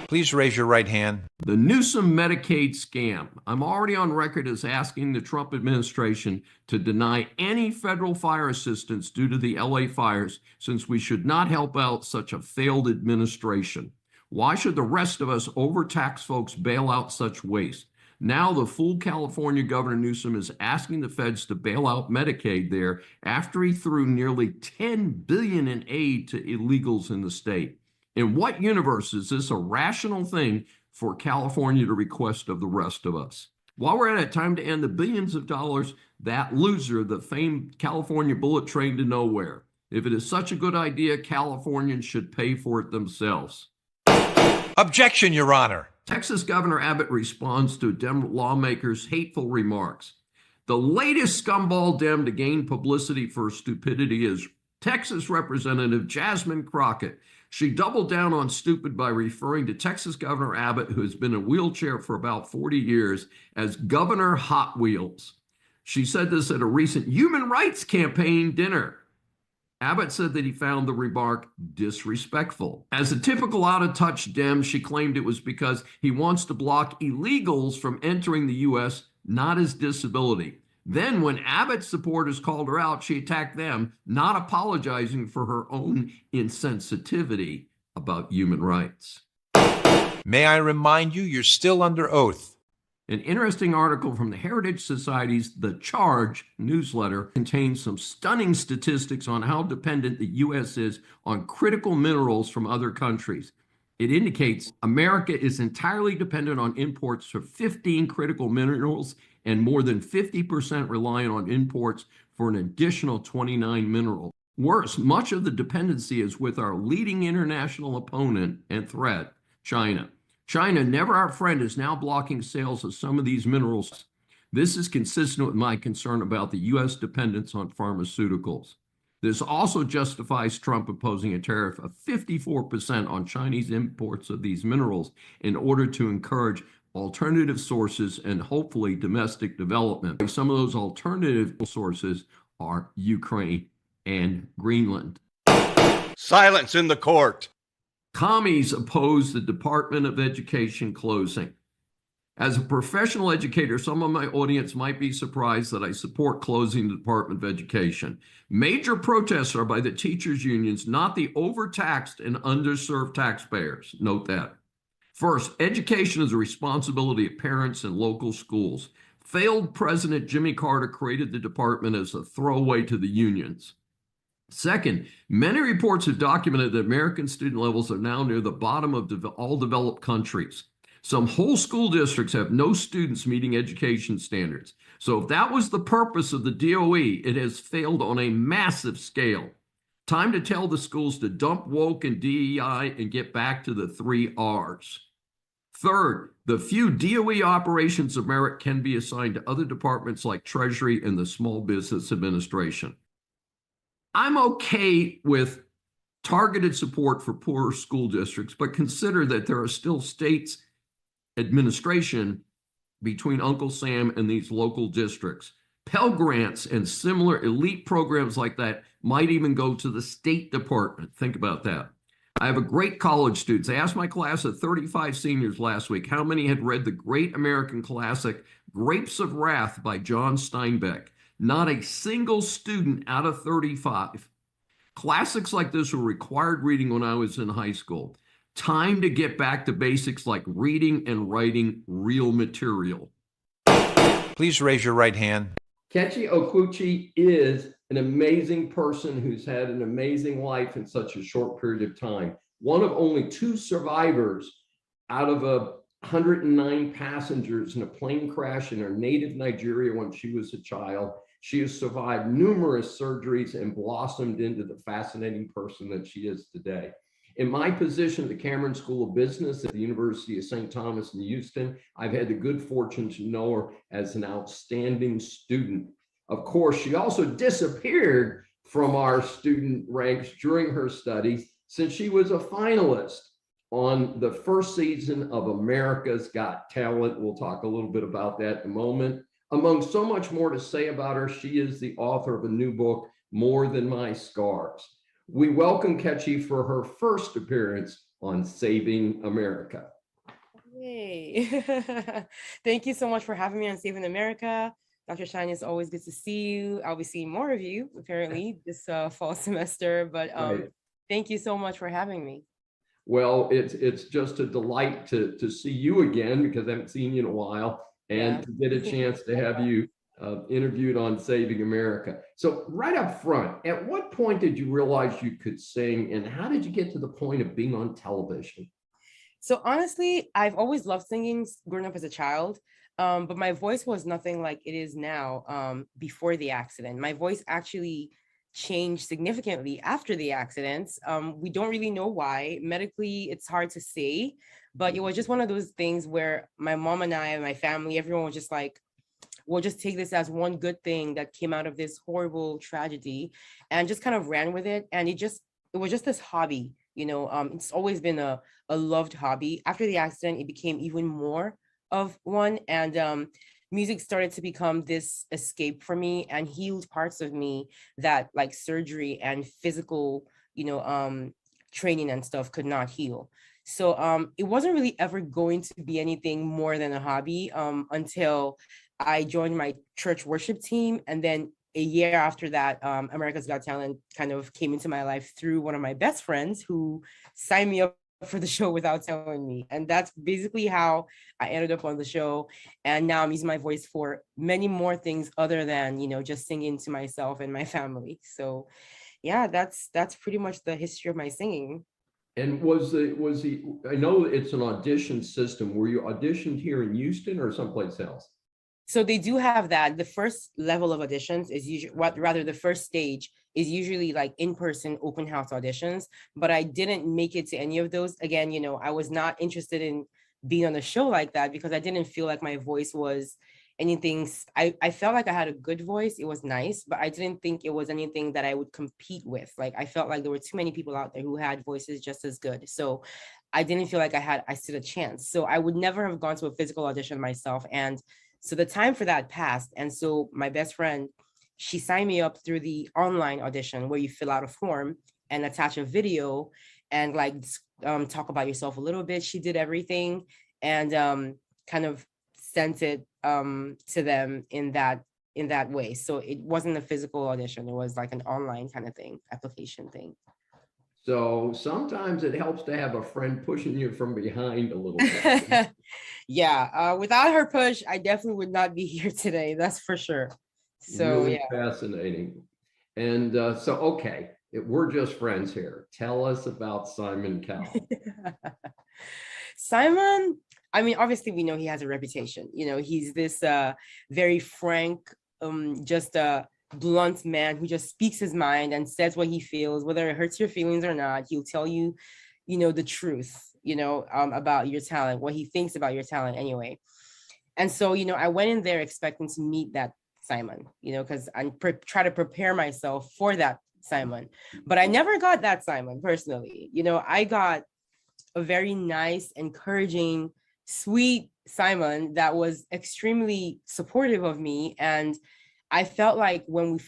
Please raise your right hand. The Newsom Medicaid scam. I'm already on record as asking the Trump administration to deny any federal fire assistance due to the LA fires, since we should not help out such a failed administration. Why should the rest of us overtax folks bail out such waste? Now the fool California Governor Newsom is asking the feds to bail out Medicaid there after he threw nearly $10 billion in aid to illegals in the state. In what universe is this a rational thing for California to request of the rest of us? While we're at it, time to end the billions of dollars that loser, the famed California bullet train to nowhere. If it is such a good idea, Californians should pay for it themselves. Objection, Your Honor. Texas Governor Abbott responds to lawmakers' hateful remarks. The latest scumball Dem to gain publicity for stupidity is Texas Representative Jasmine Crockett. She doubled down on stupid by referring to Texas Governor Abbott, who has been in a wheelchair for about 40 years, as Governor Hot Wheels. She said this at a recent Human Rights Campaign dinner. Abbott said that he found the remark disrespectful. As a typical out-of-touch Dem, she claimed it was because he wants to block illegals from entering the U.S., not his disability. Then when Abbott's supporters called her out, she attacked them, not apologizing for her own insensitivity about human rights. May I remind you, you're still under oath. An interesting article from the Heritage Society's The Charge newsletter contains some stunning statistics on how dependent the U.S. is on critical minerals from other countries. It indicates America is entirely dependent on imports for 15 critical minerals and more than 50% reliant on imports for an additional 29 minerals. Worse, much of the dependency is with our leading international opponent and threat, China. China, never our friend, is now blocking sales of some of these minerals. This is consistent with my concern about the U.S. dependence on pharmaceuticals. This also justifies Trump imposing a tariff of 54% on Chinese imports of these minerals in order to encourage alternative sources and hopefully domestic development. Some of those alternative sources are Ukraine and Greenland. Silence in the court. Commies oppose the Department of Education closing. As a professional educator, some of my audience might be surprised that I support closing the Department of Education. Major protests are by the teachers' unions, not the overtaxed and underserved taxpayers. Note that. First, education is a responsibility of parents and local schools. Failed President Jimmy Carter created the department as a throwaway to the unions. Second, many reports have documented that American student levels are now near the bottom of all developed countries. Some whole school districts have no students meeting education standards. So if that was the purpose of the DOE, it has failed on a massive scale. Time to tell the schools to dump woke and DEI and get back to the 3 R's. Third, the few DOE operations of merit can be assigned to other departments like Treasury and the Small Business Administration. I'm okay with targeted support for poorer school districts, but consider that there are still states administration between Uncle Sam and these local districts. Pell Grants and similar elite programs like that might even go to the State Department. Think about that. I have a great college students. I asked my class of 35 seniors last week how many had read the great American classic Grapes of Wrath by John Steinbeck. Not a single student out of 35. Classics like this were required reading when I was in high school. Time to get back to basics like reading and writing real material. Please raise your right hand. Kechi Okwuchi is an amazing person who's had an amazing life in such a short period of time. One of only 2 survivors out of 109 passengers in a plane crash in her native Nigeria when she was a child. She has survived numerous surgeries and blossomed into the fascinating person that she is today. In my position at the Cameron School of Business at the University of St. Thomas in Houston, I've had the good fortune to know her as an outstanding student. Of course, she also disappeared from our student ranks during her studies since she was a finalist on the first season of America's Got Talent. We'll talk a little bit about that in a moment. Among so much more to say about her, she is the author of a new book, More Than My Scars. We welcome Kechi for her first appearance on Saving America. Hey, thank you so much for having me on Saving America. Dr. Schein, it's always good to see you. I'll be seeing more of you apparently this fall semester, but Right. Thank you so much for having me. Well, it's just a delight to see you again because I haven't seen you in a while, and to get a chance to have you interviewed on Saving America. So right up front, at what point did you realize you could sing, and how did you get to the point of being on television? So honestly, I've always loved singing growing up as a child, but my voice was nothing like it is now before the accident. My voice actually changed significantly after the accidents. We don't really know why. Medically, it's hard to say, but it was just one of those things where my mom and I and my family, everyone was just like, we'll just take this as one good thing that came out of this horrible tragedy, and just kind of ran with it. And it was just this hobby, it's always been a loved hobby. After the accident, it became even more of one. And music started to become this escape for me and healed parts of me that like surgery and physical, training and stuff could not heal. So it wasn't really ever going to be anything more than a hobby until I joined my church worship team. And then a year after that, America's Got Talent kind of came into my life through one of my best friends who signed me up for the show without telling me. And that's basically how I ended up on the show. And now I'm using my voice for many more things other than, just singing to myself and my family. So yeah, that's pretty much the history of my singing. And I know it's an audition system. Were you auditioned here in Houston or someplace else? So they do have that. The first level of auditions is usually, the first stage is usually like in-person open house auditions, but I didn't make it to any of those. Again, I was not interested in being on a show like that because I didn't feel like my voice was anything. I felt like I had a good voice. It was nice, but I didn't think it was anything that I would compete with. Like I felt like there were too many people out there who had voices just as good. So I didn't feel like I stood a chance. So I would never have gone to a physical audition myself. And so the time for that passed. And so my best friend, she signed me up through the online audition where you fill out a form and attach a video and like talk about yourself a little bit. She did everything and kind of sent it to them in that way. So it wasn't a physical audition. It was like an online kind of thing, application thing. So sometimes it helps to have a friend pushing you from behind a little bit. Yeah, without her push, I definitely would not be here today. That's for sure. So really yeah, fascinating. And so, okay, we're just friends here. Tell us about Simon Cowell. Simon, I mean, obviously we know he has a reputation. He's this very frank, just a blunt man who just speaks his mind and says what he feels, whether it hurts your feelings or not. He'll tell you, the truth, about your talent, what he thinks about your talent anyway. And so, I went in there expecting to meet that Simon, because I try to prepare myself for that Simon, but I never got that Simon personally. I got a very nice, encouraging, sweet Simon that was extremely supportive of me. And I felt like when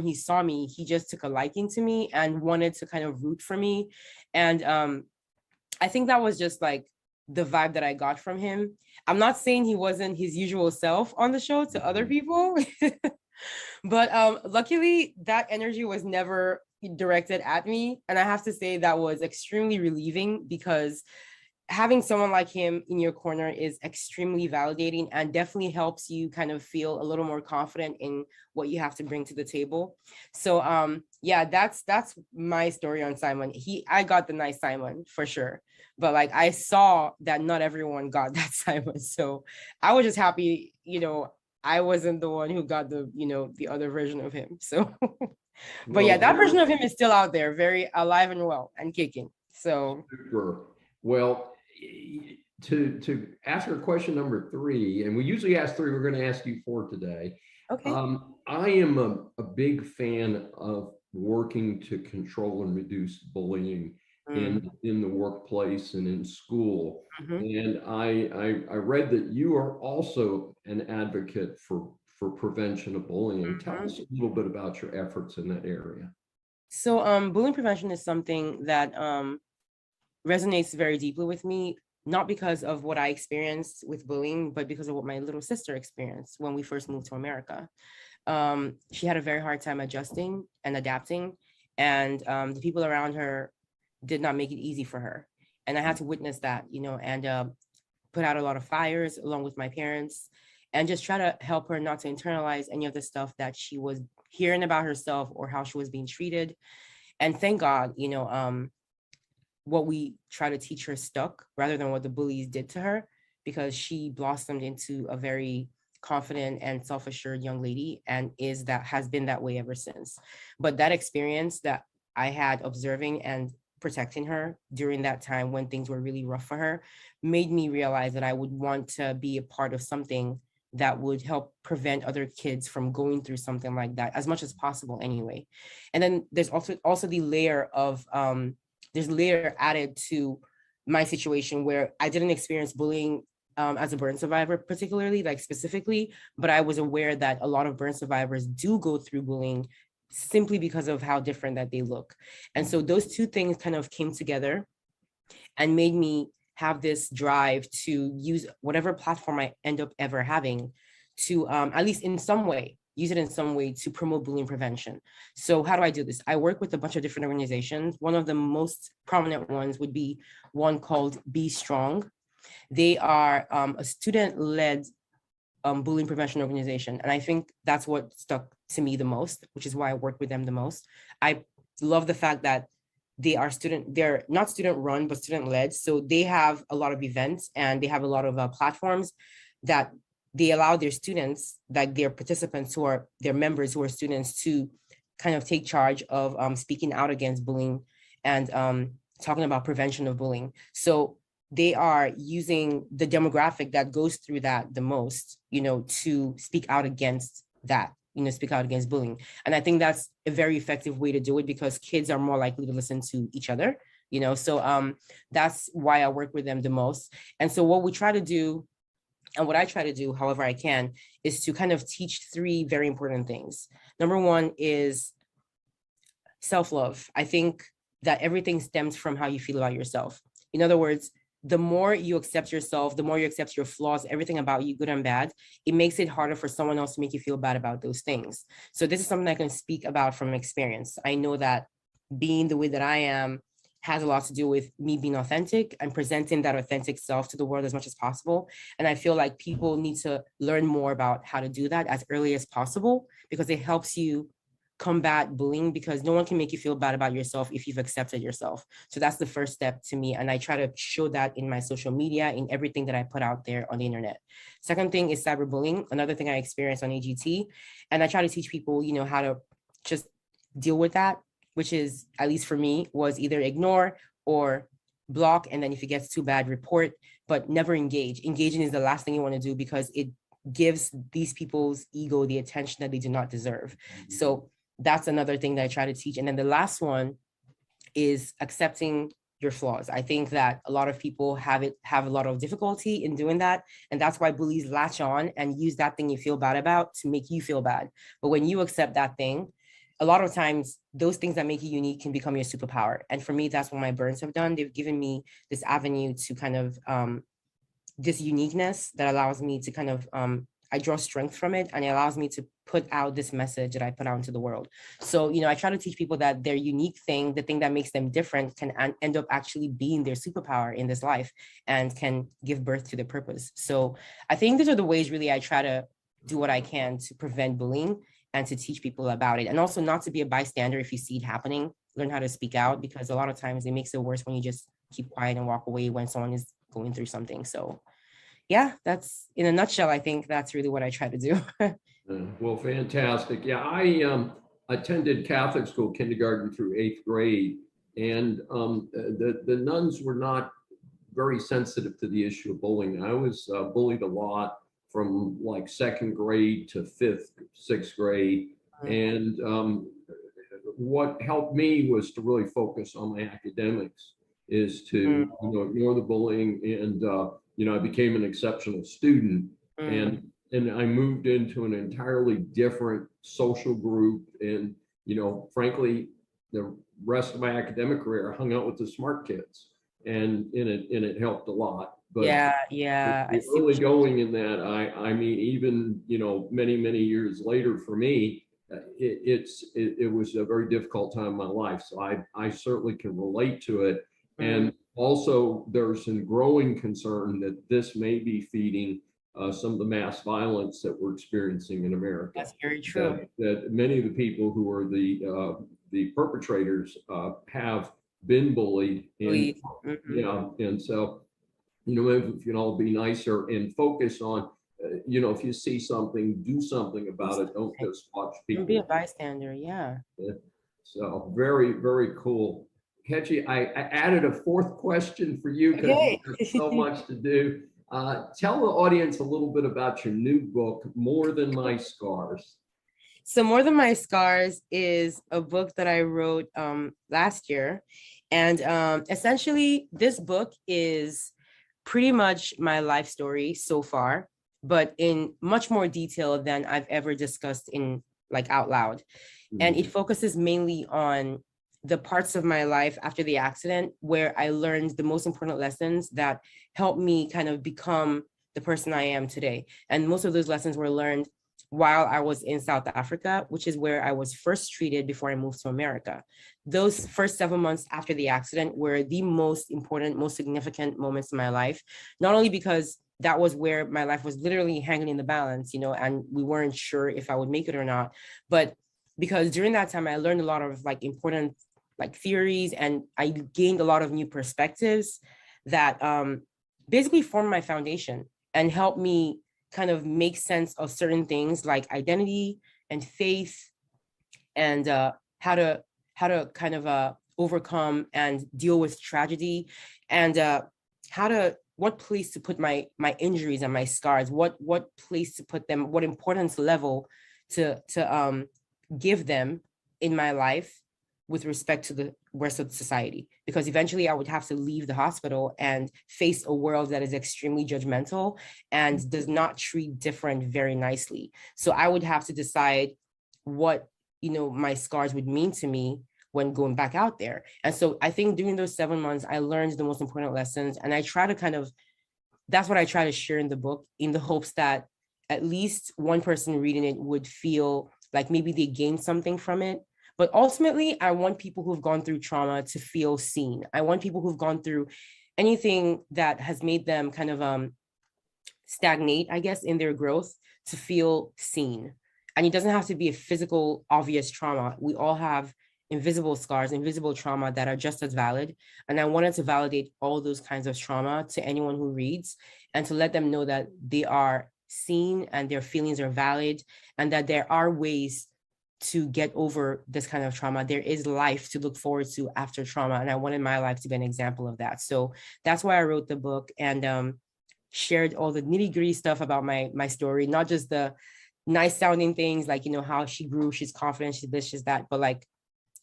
he saw me, he just took a liking to me and wanted to kind of root for me. And I think that was just like the vibe that I got from him. I'm not saying he wasn't his usual self on the show to other people, but luckily that energy was never directed at me. And I have to say that was extremely relieving because having someone like him in your corner is extremely validating and definitely helps you kind of feel a little more confident in what you have to bring to the table. So yeah, that's my story on Simon. I got the nice Simon for sure, but like I saw that not everyone got that Simon. So I was just happy, I wasn't the one who got the, the other version of him. So but yeah, that version of him is still out there, very alive and well and kicking. So super. Well, to answer question number 3, and we usually ask 3, we're going to ask you 4 today. Okay. I am a big fan of working to control and reduce bullying in the workplace and in school. And I read that you are also an advocate for prevention of bullying. Tell us a little bit about your efforts in that area. So bullying prevention is something that resonates very deeply with me, not because of what I experienced with bullying, but because of what my little sister experienced when we first moved to America. She had a very hard time adjusting and adapting, and the people around her did not make it easy for her. And I had to witness that, and put out a lot of fires along with my parents and just try to help her not to internalize any of the stuff that she was hearing about herself or how she was being treated. And thank God, what we try to teach her stuck rather than what the bullies did to her, because she blossomed into a very confident and self-assured young lady and has been that way ever since. But that experience that I had observing and protecting her during that time when things were really rough for her made me realize that I would want to be a part of something that would help prevent other kids from going through something like that as much as possible anyway. And then there's also the layer of there's a layer added to my situation where I didn't experience bullying as a burn survivor, particularly, like specifically, but I was aware that a lot of burn survivors do go through bullying simply because of how different that they look. And so those two things kind of came together and made me have this drive to use whatever platform I end up ever having to, at least in some way, use it in some way to promote bullying prevention. So how do I do this? I work with a bunch of different organizations. One of the most prominent ones would be one called Be Strong. They are a student-led bullying prevention organization. And I think that's what stuck to me the most, which is why I work with them the most. I love the fact that they're not student run, but student led. So they have a lot of events and they have a lot of platforms that they allow their students, like their participants who are their members who are students, to kind of take charge of speaking out against bullying and talking about prevention of bullying. So they are using the demographic that goes through that the most, to speak out against that, speak out against bullying. And I think that's a very effective way to do it because kids are more likely to listen to each other, so that's why I work with them the most. And so what we try to do, and what I try to do, however I can, is to kind of teach three very important things. Number one is self-love. I think that everything stems from how you feel about yourself. In other words, the more you accept yourself, the more you accept your flaws, everything about you, good and bad, it makes it harder for someone else to make you feel bad about those things. So this is something I can speak about from experience. I know that being the way that I am has a lot to do with me being authentic and presenting that authentic self to the world as much as possible. And I feel like people need to learn more about how to do that as early as possible because it helps you combat bullying, because no one can make you feel bad about yourself if you've accepted yourself. So that's the first step to me. And I try to show that in my social media, in everything that I put out there on the internet. Second thing is cyberbullying, another thing I experienced on AGT. And I try to teach people, how to just deal with that, which is, at least for me, was either ignore or block. And then if it gets too bad, report, but never engage. Engaging is the last thing you want to do because it gives these people's ego the attention that they do not deserve. So that's another thing that I try to teach. And then the last one is accepting your flaws. I think that a lot of people have a lot of difficulty in doing that. And that's why bullies latch on and use that thing you feel bad about to make you feel bad. But when you accept that thing, a lot of times those things that make you unique can become your superpower. And for me, that's what my burns have done. They've given me this avenue to kind of this uniqueness that allows me to kind of I draw strength from it, and it allows me to put out this message that I put out into the world. So, I try to teach people that their unique thing, the thing that makes them different, can end up actually being their superpower in this life and can give birth to their purpose. So I think these are the ways really I try to do what I can to prevent bullying and to teach people about it. And also not to be a bystander if you see it happening, learn how to speak out, because a lot of times it makes it worse when you just keep quiet and walk away when someone is going through something. So yeah, that's in a nutshell. I think that's really what I try to do. Well, fantastic. Yeah, I attended Catholic school, kindergarten through 8th grade, and the nuns were not very sensitive to the issue of bullying. I was bullied a lot from like 2nd grade to 5th, 6th grade. And what helped me was to really focus on my academics, is to ignore the bullying, and I became an exceptional student, and I moved into an entirely different social group, and frankly, the rest of my academic career I hung out with the smart kids, and it helped a lot. But yeah, really going in that, I mean, even many years later for me, it was a very difficult time in my life. So I certainly can relate to it. And also there's some growing concern that this may be feeding some of the mass violence that we're experiencing in America. That's very true. That many of the people who are the perpetrators have been bullied, and and so if we can all be nicer and focus on if you see something, do something about it. Don't just watch people. Don't be a bystander. Yeah. So very, very cool. Kechi, I added a 4th question for you because there's so much to do. Tell the audience a little bit about your new book, More Than My Scars. So More Than My Scars is a book that I wrote last year. And essentially, this book is pretty much my life story so far, but in much more detail than I've ever discussed in like out loud. And it focuses mainly on the parts of my life after the accident where I learned the most important lessons that helped me kind of become the person I am today. And most of those lessons were learned while I was in South Africa, which is where I was first treated before I moved to America. Those first 7 months after the accident were the most important, most significant moments in my life, not only because that was where my life was literally hanging in the balance, and we weren't sure if I would make it or not, but because during that time, I learned a lot of like important like theories, and I gained a lot of new perspectives that basically formed my foundation and helped me kind of make sense of certain things like identity and faith, and how to kind of overcome and deal with tragedy, and what place to put my injuries and my scars, what place to put them, what importance level to give them in my life with respect to the rest of society, because eventually I would have to leave the hospital and face a world that is extremely judgmental and does not treat different very nicely. So I would have to decide what, my scars would mean to me when going back out there. And so I think during those 7 months, I learned the most important lessons. And I try to that's what I try to share in the book, in the hopes that at least one person reading it would feel like maybe they gained something from it. But ultimately, I want people who've gone through trauma to feel seen. I want people who've gone through anything that has made them kind of stagnate, I guess, in their growth, to feel seen. And it doesn't have to be a physical, obvious trauma. We all have invisible scars, invisible trauma that are just as valid. And I wanted to validate all those kinds of trauma to anyone who reads, and to let them know that they are seen and their feelings are valid, and that there are ways to get over this kind of trauma. There is life to look forward to after trauma. And I wanted my life to be an example of that. So that's why I wrote the book, and shared all the nitty-gritty stuff about my story, not just the nice sounding things like, how she grew, she's confident, she's this, she's that, but like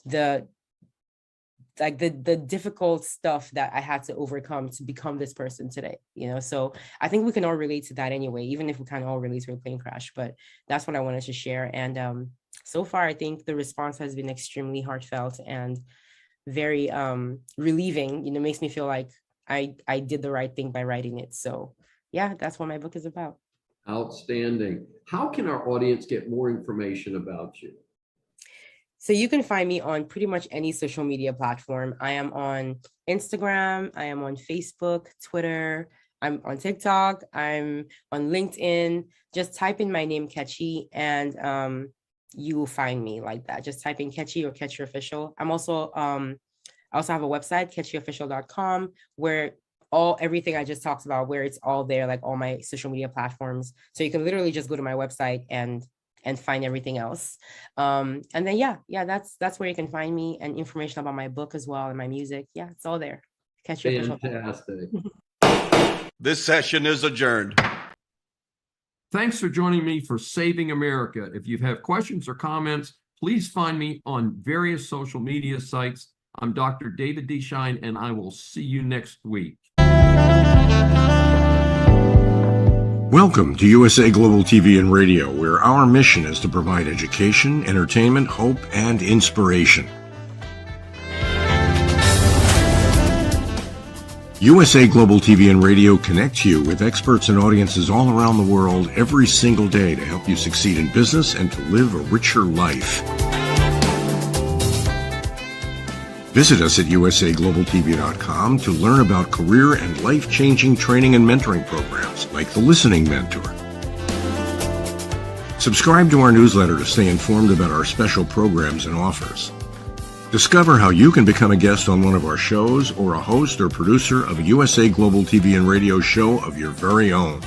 the difficult stuff that I had to overcome to become this person today, So I think we can all relate to that anyway, even if we kind of all relate to a plane crash, but that's what I wanted to share. And so far, I think the response has been extremely heartfelt and very relieving. Makes me feel like I did the right thing by writing it. So yeah, that's what my book is about. Outstanding. How can our audience get more information about you? So you can find me on pretty much any social media platform. I am on Instagram, I am on Facebook, Twitter, I'm on TikTok, I'm on LinkedIn. Just type in my name, Kechi, and you will find me like that. Just type in Kechi or Kechi Official. I'm also, I also have a website, kechiofficial.com, where everything I just talked about, where it's all there, like all my social media platforms. So you can literally just go to my website and find everything else. And then, yeah, that's where you can find me, and information about my book as well, and my music. Yeah, it's all there. Kechi Official. Fantastic. This session is adjourned. Thanks for joining me for Saving America. If you have questions or comments, please find me on various social media sites. I'm Dr. David D. Schein, and I will see you next week. Welcome to USA Global TV and Radio, where our mission is to provide education, entertainment, hope, and inspiration. USA Global TV and Radio connects you with experts and audiences all around the world every single day to help you succeed in business and to live a richer life. Visit us at usaglobaltv.com to learn about career and life-changing training and mentoring programs like the Listening Mentor. Subscribe to our newsletter to stay informed about our special programs and offers. Discover how you can become a guest on one of our shows or a host or producer of a USA Global TV and Radio show of your very own.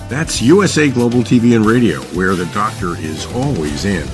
That's USA Global TV and Radio, where the doctor is always in.